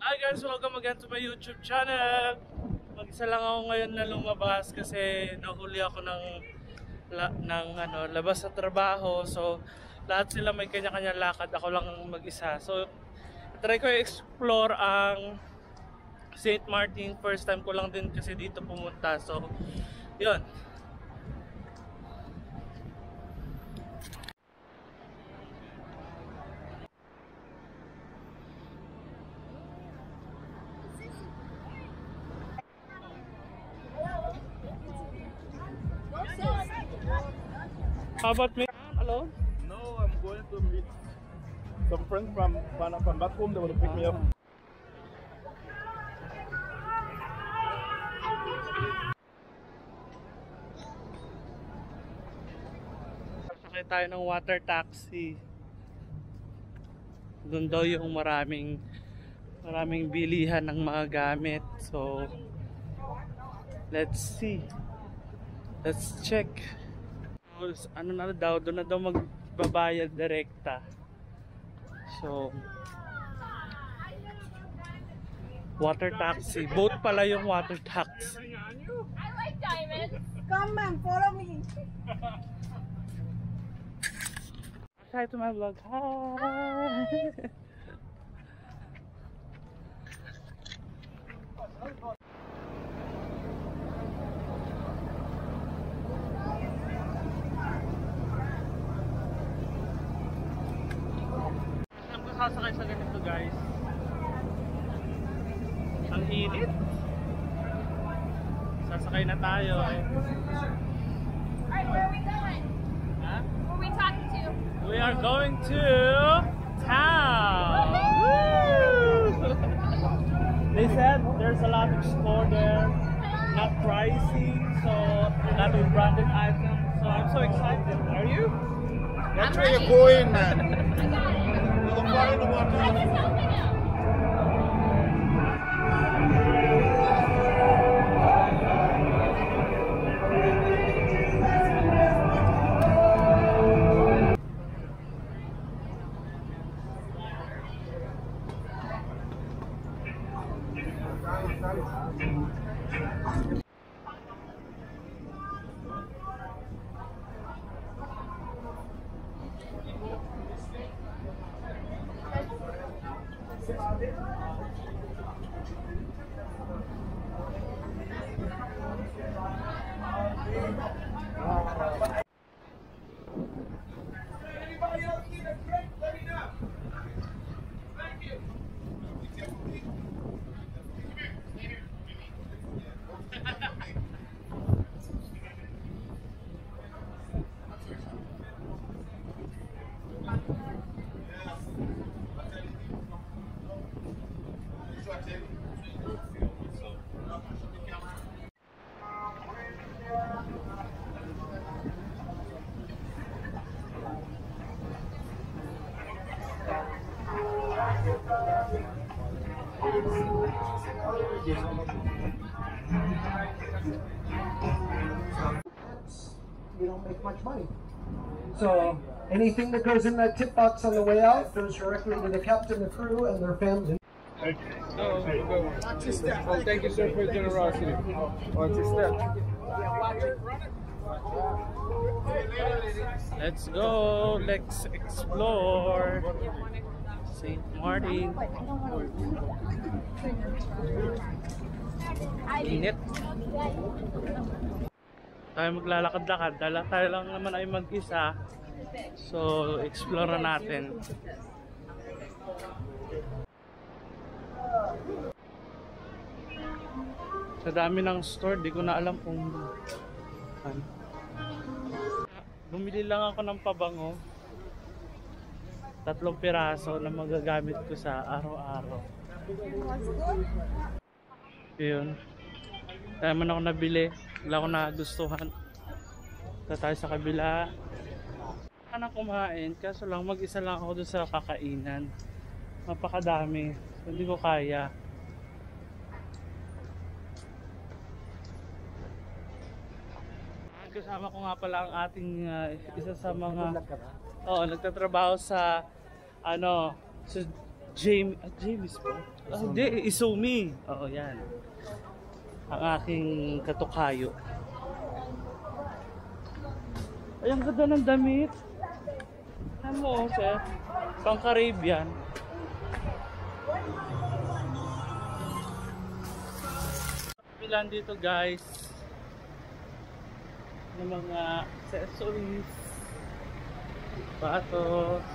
Hi guys, welcome again to my YouTube channel. Mag-isa lang ako ngayon na lumabas kasi nahuli ako ng labas sa trabaho. So lahat sila may kanya-kanya lakad, ako lang mag-isa. So try ko i-explore ang St. Martin. First time ko lang din kasi dito pumunta. So yun. How about me? Alone? No, I'm going to meet some friends from back home. They want to pick me up. Sakay tayo ng water taxi. Doon daw yung maraming bilihan ng mga gamit. So let's see. Let's check. Ano na daw, doon na daw magbabayad direkta. So water taxi, boat pala yung water taxi. I like diamonds. Come on, follow me. Say to my vlog. Hi. Sasakay sa ganito guys. Ang init. Sasakay na tayo. Alright, where are we going? Huh? Who are we talking to? We are going to town. They said there's a lot of store there, not pricey, so a lot of branded items. So I'm so excited. Are you? That's where you're going, man. I got it. You're flying the water. I was helping him. Anybody else need a drink? Let me know. Thank you. You don't make much money. So anything that goes in that tip box on the way out goes directly to the captain, the crew, and their family. Oh, thank you, sir, for your generosity. Watch your step. Let's go. Let's explore St. Martin. Init. Tayo maglalakad-lakad. Dala tayo lang naman ay mag-isa. So, explore na natin. Sa dami ng store, di ko na alam kung ano. Bumili lang ako ng pabango. 3 piraso na magagamit ko sa araw-araw. Yun. Kaya man ako nabili. Wala akong nagustuhan. Punta tayo sa kabila. Ano kumain? Kaso lang mag-isa lang ako doon sa kakainan. Napakadami. Hindi ko kaya. Kasama ko nga pala ang ating isa sa mga nagtatrabaho sa James po? Hindi, Izumi. Oo, yan. Ang aking katukayo. Ay, ang ganda ng damit. Ano mo, sir? Pang Caribbean. Pilan dito, guys. Ng mga accessories. Patos.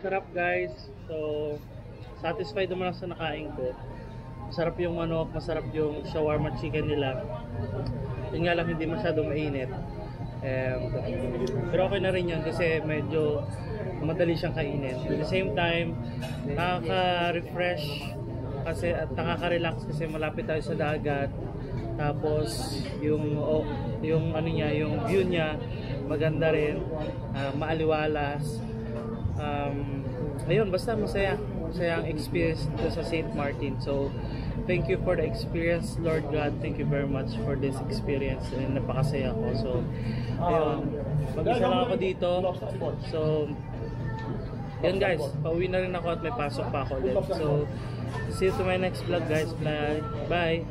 Sarap guys. So satisfied naman ako sa nakain ko. Masarap yung manok, masarap yung shawarma chicken nila. Yun nga lang hindi masyadong mainit. Pero okay na rin yun kasi medyo madali siyang kainin. At the same time, nakaka-refresh kasi at nakaka-relax kasi malapit tayo sa dagat. Tapos yung ano niya, yung view niya maganda rin, maaliwalas. Ayun, basta masaya ang experience dito sa St. Martin. So thank you for the experience, Lord God. Thank you very much for this experience and napakasaya ko. So ayun, mag-isa lang ako dito. So yun guys, pauwi na rin ako at may pasok pa ako ulit. So see you to my next vlog guys. Bye.